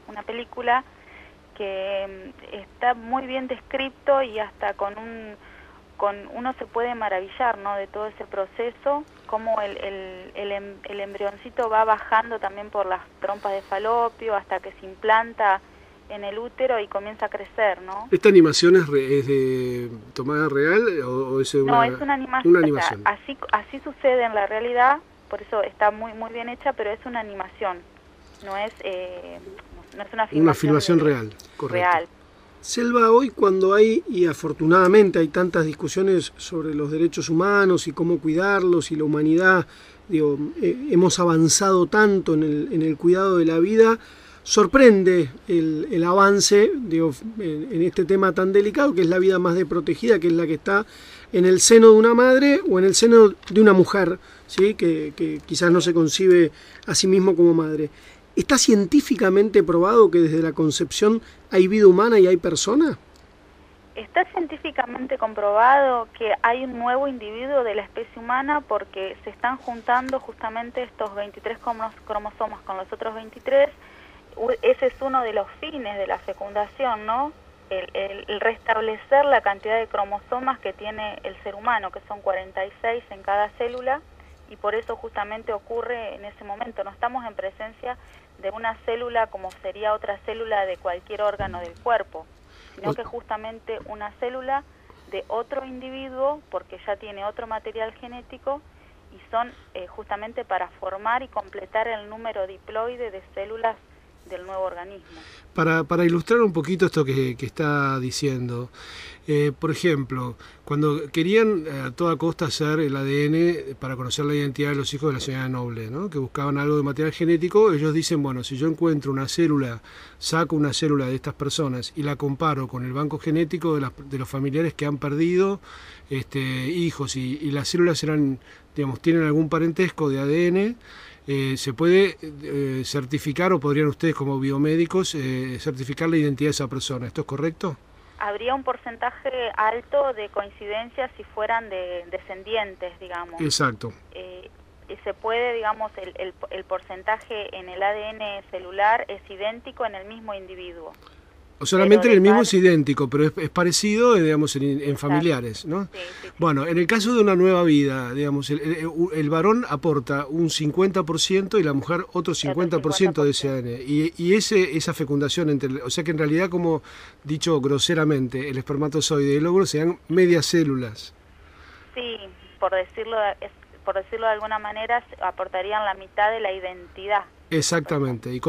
una película que está muy bien descrito, y hasta uno se puede maravillar, ¿no? De todo ese proceso, cómo el embrioncito va bajando también por las trompas de falopio hasta que se implanta en el útero y comienza a crecer, ¿no? ¿Esta animación es de tomada real o es una, no, es una animación? Una animación. O sea, así sucede en la realidad. Por eso está muy bien hecha, pero es una animación, no es una filmación real, correcto. Real. Selva, hoy cuando hay, y afortunadamente hay tantas discusiones sobre los derechos humanos y cómo cuidarlos y la humanidad, hemos avanzado tanto en el cuidado de la vida, sorprende el avance en este tema tan delicado que es la vida más desprotegida, que es la que está en el seno de una madre o en el seno de una mujer, ¿sí? que quizás no se concibe a sí mismo como madre. ¿Está científicamente probado que desde la concepción hay vida humana y hay persona? Está científicamente comprobado que hay un nuevo individuo de la especie humana, porque se están juntando justamente estos 23 cromosomas con los otros 23. Ese es uno de los fines de la fecundación, ¿no? El restablecer la cantidad de cromosomas que tiene el ser humano, que son 46 en cada célula, y por eso justamente ocurre en ese momento. No estamos en presencia de una célula como sería otra célula de cualquier órgano del cuerpo, sino que justamente una célula de otro individuo, porque ya tiene otro material genético, y son justamente para formar y completar el número diploide de células del nuevo organismo. Para ilustrar un poquito esto que está diciendo, por ejemplo, cuando querían a toda costa hacer el ADN para conocer la identidad de los hijos de la señora Noble, ¿no? Que buscaban algo de material genético, ellos dicen, bueno, si yo encuentro una célula, saco una célula de estas personas y la comparo con el banco genético de los familiares que han perdido hijos, y las células tienen algún parentesco de ADN, ¿se puede certificar, o podrían ustedes como biomédicos certificar la identidad de esa persona? ¿Esto es correcto? Habría un porcentaje alto de coincidencia si fueran de descendientes, digamos. Exacto. se puede, digamos, el porcentaje en el ADN celular es idéntico en el mismo individuo. O solamente Pero en el mismo de es idéntico, pero es parecido, digamos, en familiares, ¿no? Sí. Bueno, en el caso de una nueva vida, digamos, el varón aporta un 50% y la mujer otro 50% de ese ADN. Y esa fecundación, o sea que en realidad, como dicho groseramente, el espermatozoide y el óvulo sean medias células. Sí, por decirlo de alguna manera, aportarían la mitad de la identidad. Exactamente, y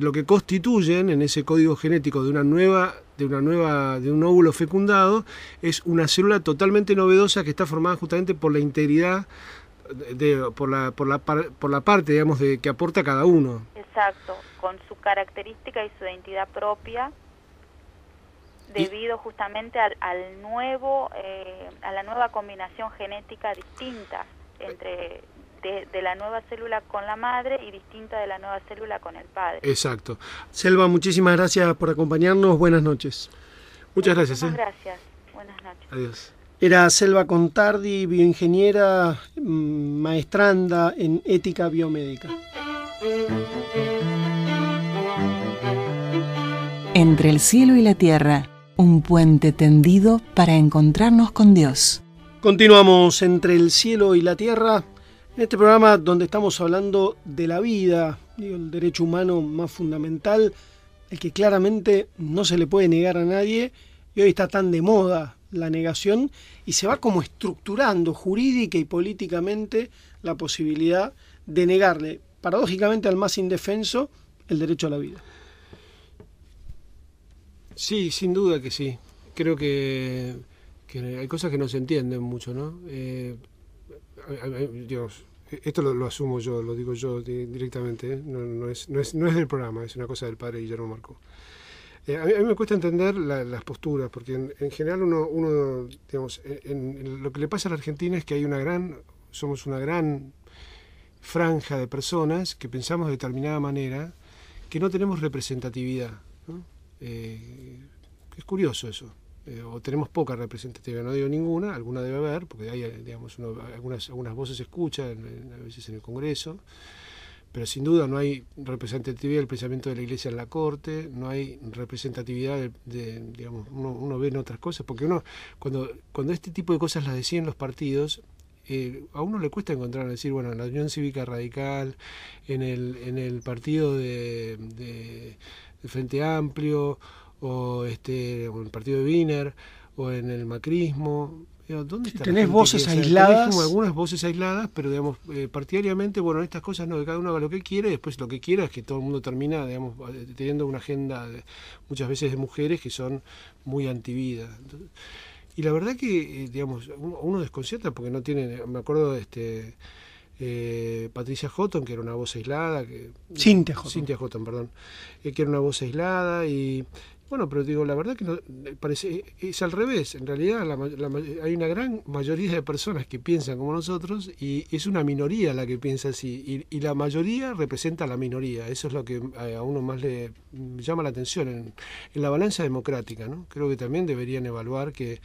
lo que constituyen en ese código genético de un óvulo fecundado es una célula totalmente novedosa que está formada justamente por la integridad por la parte, digamos, que aporta cada uno. Exacto, con su característica y su identidad propia, debido justamente a la nueva combinación genética distinta entre de la nueva célula con la madre y distinta de la nueva célula con el padre. Exacto. Selva, muchísimas gracias por acompañarnos. Buenas noches. Muchas gracias. Gracias. Buenas noches. Adiós. Era Selva Contardi, bioingeniera, maestranda en ética biomédica. Entre el cielo y la tierra, un puente tendido para encontrarnos con Dios. Continuamos entre el cielo y la tierra, en este programa donde estamos hablando de la vida, el derecho humano más fundamental, el que claramente no se le puede negar a nadie, y hoy está tan de moda la negación, y se va como estructurando jurídica y políticamente la posibilidad de negarle, paradójicamente al más indefenso, el derecho a la vida. Sí, sin duda que sí. Creo que hay cosas que no se entienden mucho, ¿no? Digamos, esto lo asumo yo, lo digo yo directamente, ¿eh? No es del programa, es una cosa del padre Guillermo Marcó. A mí me cuesta entender las posturas, porque en general uno digamos, en lo que le pasa a la Argentina es que somos una gran franja de personas que pensamos de determinada manera, que no tenemos representatividad, ¿no? Es curioso eso. O tenemos poca representatividad, no digo ninguna, alguna debe haber, porque hay, digamos, algunas voces se escuchan a veces en el Congreso, pero sin duda no hay representatividad del pensamiento de la Iglesia en la Corte, no hay representatividad digamos, uno ve en otras cosas, porque uno, cuando este tipo de cosas las deciden los partidos, a uno le cuesta encontrar, decir, bueno, en la Unión Cívica Radical, en el partido de Frente Amplio, o en el partido de Wiener, o en el macrismo. ¿Dónde está? Tenés voces aisladas. Tenés como algunas voces aisladas, pero digamos, partidariamente, bueno, en estas cosas no, que cada uno haga lo que quiere, y después lo que quiera es que todo el mundo termina, digamos, teniendo una agenda muchas veces de mujeres que son muy antivida. Entonces, y la verdad que, digamos, uno desconcierta porque no tiene, me acuerdo de Patricia Houghton, que era una voz aislada, Cynthia Houghton, perdón, que era una voz aislada, y bueno, pero digo, la verdad que no, es al revés. En realidad hay una gran mayoría de personas que piensan como nosotros, y es una minoría la que piensa así, y la mayoría representa a la minoría. Eso es lo que a uno más le llama la atención en la balanza democrática, ¿no? Creo que también deberían evaluar que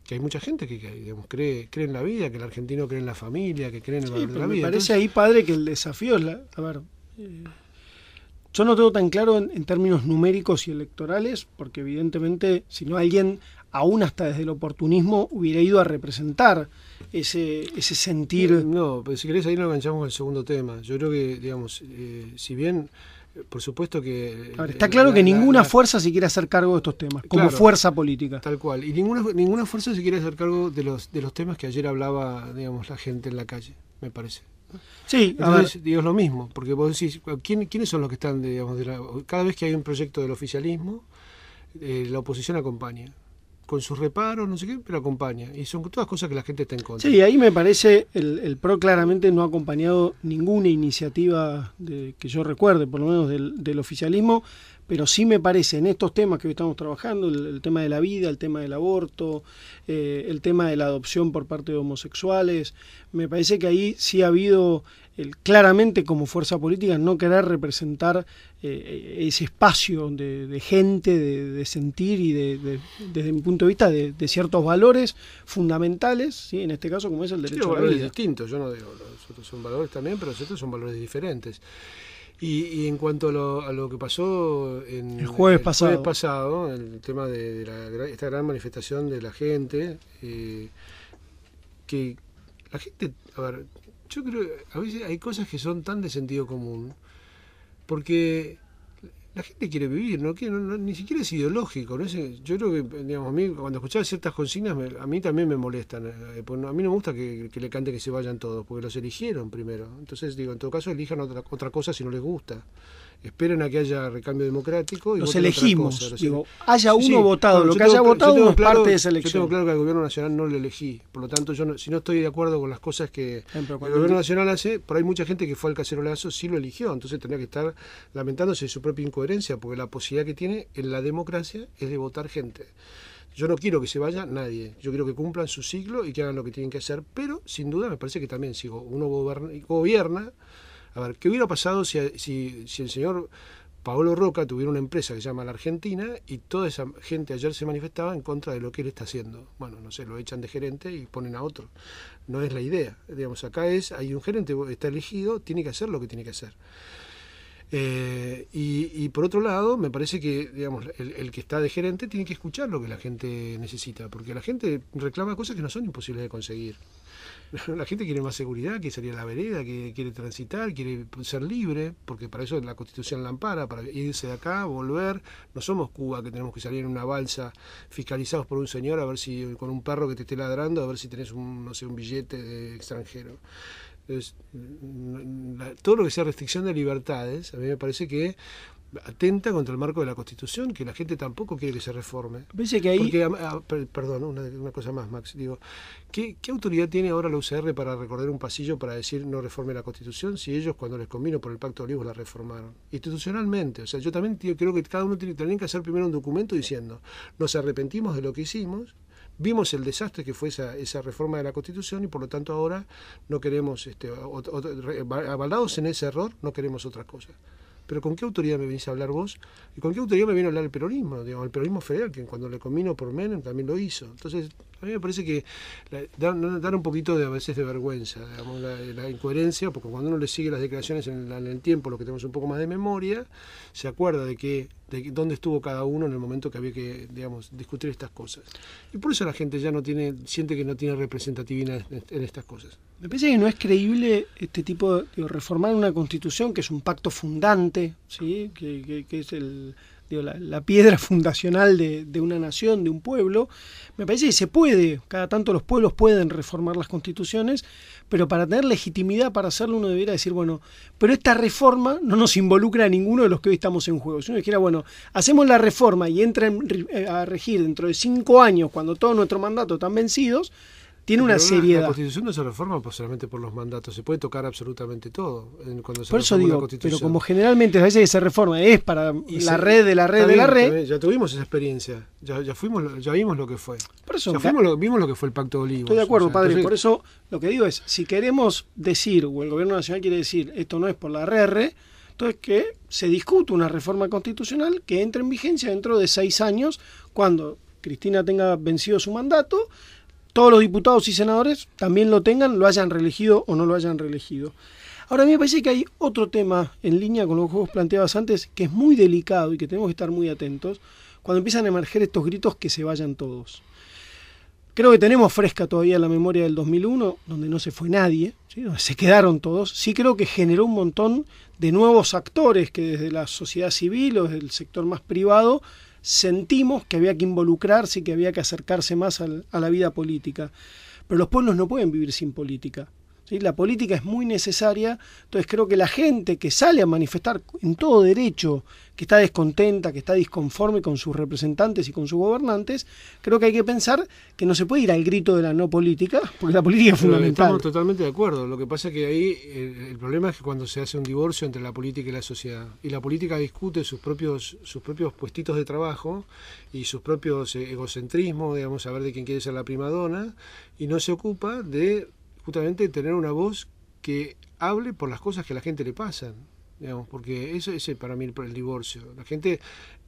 hay mucha gente que digamos, cree en la vida, que el argentino cree en la familia, que cree en el valor de la vida. Me parece ahí, padre, que el desafío es yo no tengo tan claro en términos numéricos y electorales, porque evidentemente, si no, alguien, aún hasta desde el oportunismo, hubiera ido a representar ese sentir. No, pero si querés ahí nos enganchamos al segundo tema. Yo creo que, digamos, si bien, por supuesto que... A ver, está claro que ninguna fuerza se quiere hacer cargo de estos temas, como claro, fuerza política. Tal cual. Y ninguna fuerza se quiere hacer cargo de los temas que ayer hablaba, digamos, la gente en la calle, me parece. Sí, entonces digo, es lo mismo, porque vos decís, ¿quiénes son los que están, digamos, cada vez que hay un proyecto del oficialismo, la oposición acompaña, con sus reparos, no sé qué, pero acompaña, y son todas cosas que la gente está en contra. Sí, ahí me parece, el PRO claramente no ha acompañado ninguna iniciativa que yo recuerde, por lo menos del oficialismo, pero sí me parece en estos temas que hoy estamos trabajando, el tema de la vida, el tema del aborto, el tema de la adopción por parte de homosexuales, me parece que ahí sí ha habido claramente como fuerza política no querer representar ese espacio de gente, de sentir y desde mi punto de vista de ciertos valores fundamentales, ¿sí? En este caso como es el derecho a la valores vida. distintos, yo no digo, los otros son valores también, pero los otros son valores diferentes. Y en cuanto a lo que pasó el jueves pasado, el tema de esta gran manifestación de la gente, que la gente, a ver, yo creo que a veces hay cosas que son tan de sentido común, porque la gente quiere vivir, ni siquiera es ideológico, ¿no? Yo creo que, digamos, a mí cuando escuchaba ciertas consignas, a mí también me molestan, porque a mí no me gusta que le cante que se vayan todos, porque los eligieron primero. Entonces, digo, en todo caso elijan otra cosa si no les gusta. Esperen a que haya recambio democrático y los voten elegimos, otra cosa, digo, haya uno votado, lo que haya votado no es parte de esa elección. Yo tengo claro que al gobierno nacional no lo elegí, por lo tanto si no estoy de acuerdo con las cosas que el gobierno nacional hace, por ahí mucha gente que fue al cacerolazo sí lo eligió, entonces tendría que estar lamentándose de su propia incoherencia, porque la posibilidad que tiene en la democracia es de votar gente. Yo no quiero que se vaya nadie, yo quiero que cumplan su ciclo y que hagan lo que tienen que hacer, pero sin duda me parece que también si uno gobierna, a ver, ¿qué hubiera pasado si el señor Paolo Roca tuviera una empresa que se llama La Argentina y toda esa gente ayer se manifestaba en contra de lo que él está haciendo? Bueno, no sé, lo echan de gerente y ponen a otro. No es la idea. Digamos, acá hay un gerente, está elegido, tiene que hacer lo que tiene que hacer. Y por otro lado, me parece que, digamos, el que está de gerente tiene que escuchar lo que la gente necesita, porque la gente reclama cosas que no son imposibles de conseguir. La gente quiere más seguridad, quiere salir a la vereda, que quiere transitar, quiere ser libre, porque para eso la Constitución la ampara, para irse de acá, volver. No somos Cuba, que tenemos que salir en una balsa fiscalizados por un señor, a ver si con un perro que te esté ladrando, a ver si tenés un billete de extranjero. Entonces, todo lo que sea restricción de libertades, a mí me parece que atenta contra el marco de la Constitución, que la gente tampoco quiere que se reforme. Parece que ahí... Porque, perdón, una cosa más, Max. Digo, ¿qué autoridad tiene ahora la UCR para recorrer un pasillo para decir no reforme la Constitución si ellos cuando les convino por el Pacto de Olivos la reformaron? Institucionalmente. O sea, yo también creo que cada uno tiene que hacer primero un documento diciendo nos arrepentimos de lo que hicimos, vimos el desastre que fue esa reforma de la Constitución y por lo tanto ahora no queremos, avalados en ese error, no queremos otra cosa. Pero ¿con qué autoridad me venís a hablar vos? ¿Y con qué autoridad me viene a hablar el peronismo? Digamos, el peronismo federal, que cuando le convino por Menem también lo hizo. Entonces, a mí me parece que dar un poquito a veces de vergüenza, digamos, la incoherencia, porque cuando uno le sigue las declaraciones en el tiempo, lo que tenemos un poco más de memoria, se acuerda de dónde estuvo cada uno en el momento que había que, digamos, discutir estas cosas. Y por eso la gente ya siente que no tiene representatividad en estas cosas. Me parece que no es creíble este tipo de reformar una Constitución que es un pacto fundante, ¿sí? que es la piedra fundacional de una nación, de un pueblo. Me parece que se puede, cada tanto los pueblos pueden reformar las constituciones, pero para tener legitimidad para hacerlo uno debiera decir, bueno, pero esta reforma no nos involucra a ninguno de los que hoy estamos en juego. Si uno dijera, bueno, hacemos la reforma y entra a regir dentro de 5 años, cuando todos nuestros mandatos están vencidos, tiene una seriedad. La Constitución no se reforma solamente por los mandatos, se puede tocar absolutamente todo. Cuando se por eso digo, pero como generalmente a veces que se reforma es para la red de la red de la red. Ya tuvimos esa experiencia, ya vimos lo que fue. Por eso, vimos lo que fue el Pacto de Olivos. Estoy de acuerdo, padre. Entonces, por eso lo que digo es, si queremos decir, o el gobierno nacional quiere decir, esto no es por la RR, entonces que se discute una reforma constitucional que entre en vigencia dentro de 6 años, cuando Cristina tenga vencido su mandato, todos los diputados y senadores también lo tengan, lo hayan reelegido o no lo hayan reelegido. Ahora, a mí me parece que hay otro tema en línea con lo que vos planteabas antes, que es muy delicado y que tenemos que estar muy atentos, cuando empiezan a emerger estos gritos que se vayan todos. Creo que tenemos fresca todavía la memoria del 2001, donde no se fue nadie, ¿sí? Donde se quedaron todos. Sí creo que generó un montón de nuevos actores que desde la sociedad civil o desde el sector más privado sentimos que había que involucrarse y que había que acercarse más a la vida política. Pero los pueblos no pueden vivir sin política. ¿sí? La política es muy necesaria, entonces creo que la gente que sale a manifestar en todo derecho, que está descontenta, que está disconforme con sus representantes y con sus gobernantes, creo que hay que pensar que no se puede ir al grito de la no política, porque la política es fundamental. Estamos totalmente de acuerdo. Lo que pasa es que ahí el problema es que cuando se hace un divorcio entre la política y la sociedad, y la política discute sus propios puestitos de trabajo y sus propios egocentrismos, digamos, a ver de quién quiere ser la primadona, y no se ocupa de justamente tener una voz que hable por las cosas que a la gente le pasan, digamos, porque eso es para mí el divorcio. La gente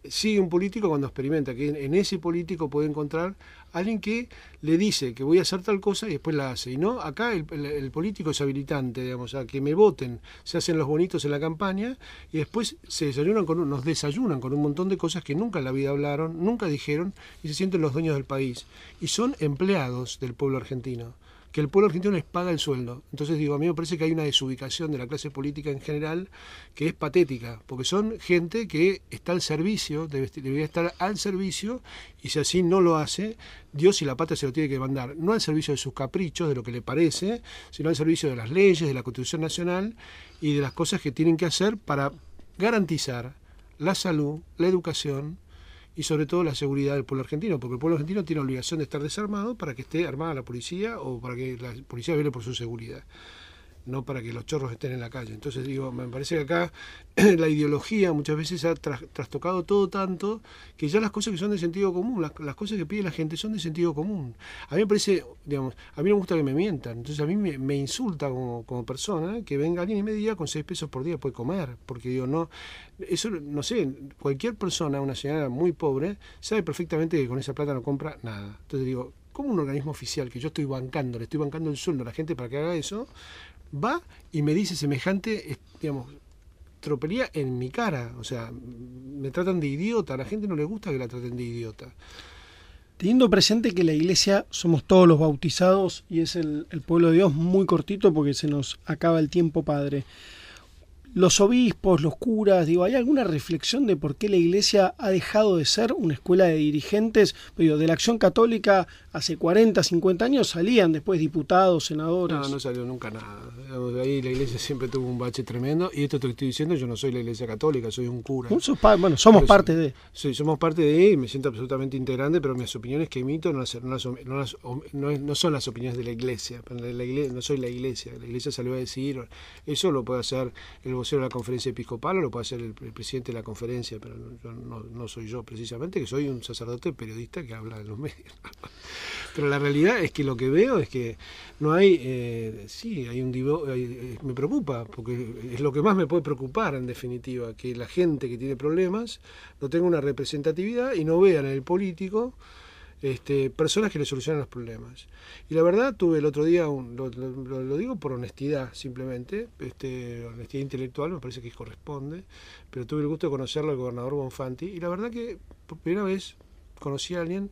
sigue un político cuando experimenta que en ese político puede encontrar a alguien que le dice que voy a hacer tal cosa y después la hace. Y no, acá el político es habilitante, digamos, a que me voten, se hacen los bonitos en la campaña y después nos desayunan con un montón de cosas que nunca en la vida hablaron, nunca dijeron, y se sienten los dueños del país. Y son empleados del pueblo argentino, que el pueblo argentino les paga el sueldo. Entonces digo, a mí me parece que hay una desubicación de la clase política en general que es patética, porque son gente que está al servicio, debería estar al servicio, y si así no lo hace, Dios y la patria se lo tiene que mandar, no al servicio de sus caprichos, de lo que le parece, sino al servicio de las leyes, de la Constitución Nacional y de las cosas que tienen que hacer para garantizar la salud, la educación y sobre todo la seguridad del pueblo argentino, porque el pueblo argentino tiene obligación de estar desarmado para que esté armada la policía o para que la policía vele por su seguridad, no para que los chorros estén en la calle. Entonces digo, me parece que acá la ideología muchas veces ha trastocado todo tanto que ya las cosas que son de sentido común, las cosas que pide la gente son de sentido común. A mí me parece, digamos, a mí no me gusta que me mientan, entonces a mí me insulta como persona que venga alguien y me diga con 6 pesos por día puede comer, porque digo, no, eso no sé, cualquier persona, una señora muy pobre, sabe perfectamente que con esa plata no compra nada. Entonces digo, ¿cómo un organismo oficial que yo estoy bancando, le estoy bancando el sueldo a la gente para que haga eso, va y me dice semejante, digamos, tropelía en mi cara? O sea, me tratan de idiota, a la gente no le gusta que la traten de idiota. Teniendo presente que la iglesia somos todos los bautizados y es el pueblo de Dios, muy cortito porque se nos acaba el tiempo, padre. Los obispos, los curas, digo, ¿hay alguna reflexión de por qué la iglesia ha dejado de ser una escuela de dirigentes? Digo, de la Acción Católica hace 40, 50 años salían después diputados, senadores. No salió nunca nada. De ahí la iglesia siempre tuvo un bache tremendo, y esto te estoy diciendo, yo no soy la iglesia católica, soy un cura. Bueno, somos parte de. Sí, somos parte de, y me siento absolutamente integrante, pero mis opiniones que emito no son las opiniones de la iglesia. No soy la iglesia salió a decir, eso lo puede hacer el vocero de la conferencia episcopal o lo puede hacer el presidente de la conferencia, pero no soy yo precisamente, que soy un sacerdote periodista que habla en los medios. Pero la realidad es que lo que veo es que no hay, me preocupa, porque es lo que más me puede preocupar en definitiva, que la gente que tiene problemas no tenga una representatividad y no vean en el político personas que le solucionan los problemas. Y la verdad, tuve el otro día, lo digo por honestidad simplemente, honestidad intelectual, me parece que corresponde, pero tuve el gusto de conocerlo al gobernador Bonfanti, y la verdad que por primera vez conocí a alguien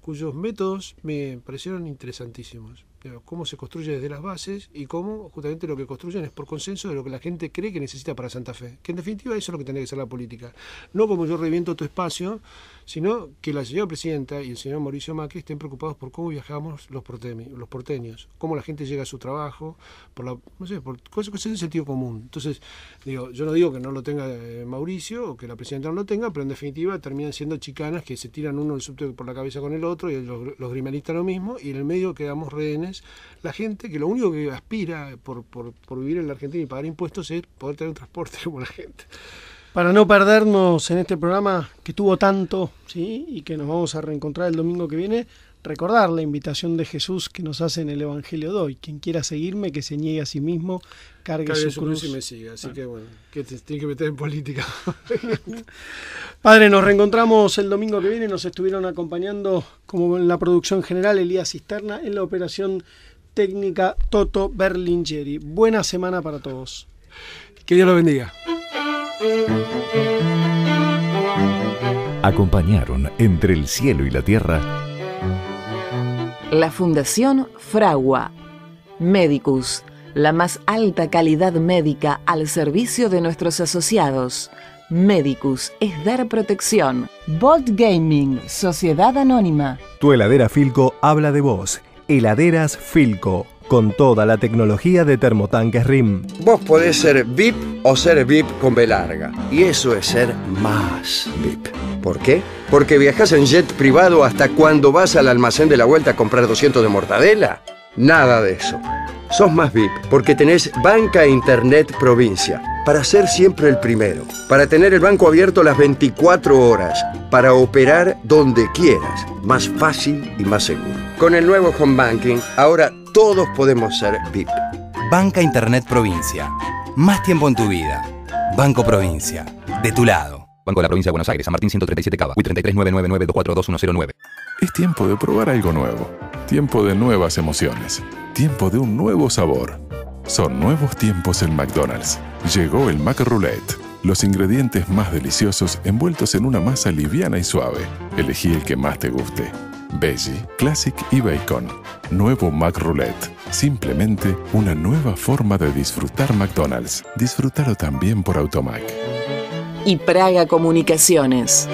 cuyos métodos me parecieron interesantísimos. Cómo se construye desde las bases y cómo justamente lo que construyen es por consenso de lo que la gente cree que necesita para Santa Fe. Que en definitiva eso es lo que tiene que ser la política. No como yo reviento tu espacio, sino que la señora presidenta y el señor Mauricio Macri estén preocupados por cómo viajamos los porteños, cómo la gente llega a su trabajo, por cosas de sentido común. Entonces, yo no digo que no lo tenga Mauricio o que la presidenta no lo tenga, pero en definitiva terminan siendo chicanas que se tiran uno el subte por la cabeza con el otro, y los grimanistas lo mismo, y en el medio quedamos rehenes. La gente que lo único que aspira por vivir en la Argentina y pagar impuestos es poder tener un transporte como la gente. Para no perdernos en este programa que tuvo tanto, ¿sí?, y que nos vamos a reencontrar el domingo que viene, recordar la invitación de Jesús que nos hace en el Evangelio de hoy. Quien quiera seguirme, que se niegue a sí mismo, cargue su cruz y me siga. Así que bueno, que te tiene que meter en política. Padre, nos reencontramos el domingo que viene. Nos estuvieron acompañando, como en la producción general, Elías Cisterna, en la operación técnica Toto Berlingeri. Buena semana para todos. Que Dios lo bendiga. Acompañaron Entre el cielo y la tierra la Fundación Fragua, Medicus, la más alta calidad médica al servicio de nuestros asociados. Medicus es dar protección. Bolt Gaming, Sociedad Anónima. Tu heladera Filco habla de vos. Heladeras Filco, con toda la tecnología de termotanques RIM. Vos podés ser VIP o ser VIP con B larga. Y eso es ser más VIP. ¿Por qué? Porque viajás en jet privado hasta cuando vas al almacén de la vuelta a comprar 200 de mortadela. Nada de eso. Sos más VIP porque tenés banca Internet Provincia. Para ser siempre el primero. Para tener el banco abierto las 24 horas. Para operar donde quieras. Más fácil y más seguro. Con el nuevo Home Banking, ahora todos podemos ser VIP. Banca Internet Provincia. Más tiempo en tu vida. Banco Provincia. De tu lado. Banco de la Provincia de Buenos Aires, San Martín 137 Cava, 339992422109. Es tiempo de probar algo nuevo. Tiempo de nuevas emociones. Tiempo de un nuevo sabor. Son nuevos tiempos en McDonald's. Llegó el McRoulette. Los ingredientes más deliciosos envueltos en una masa liviana y suave. Elegí el que más te guste. Veggie, Classic y Bacon. Nuevo McRoulette. Simplemente una nueva forma de disfrutar McDonald's. Disfrútalo también por Automac. Y Praga Comunicaciones.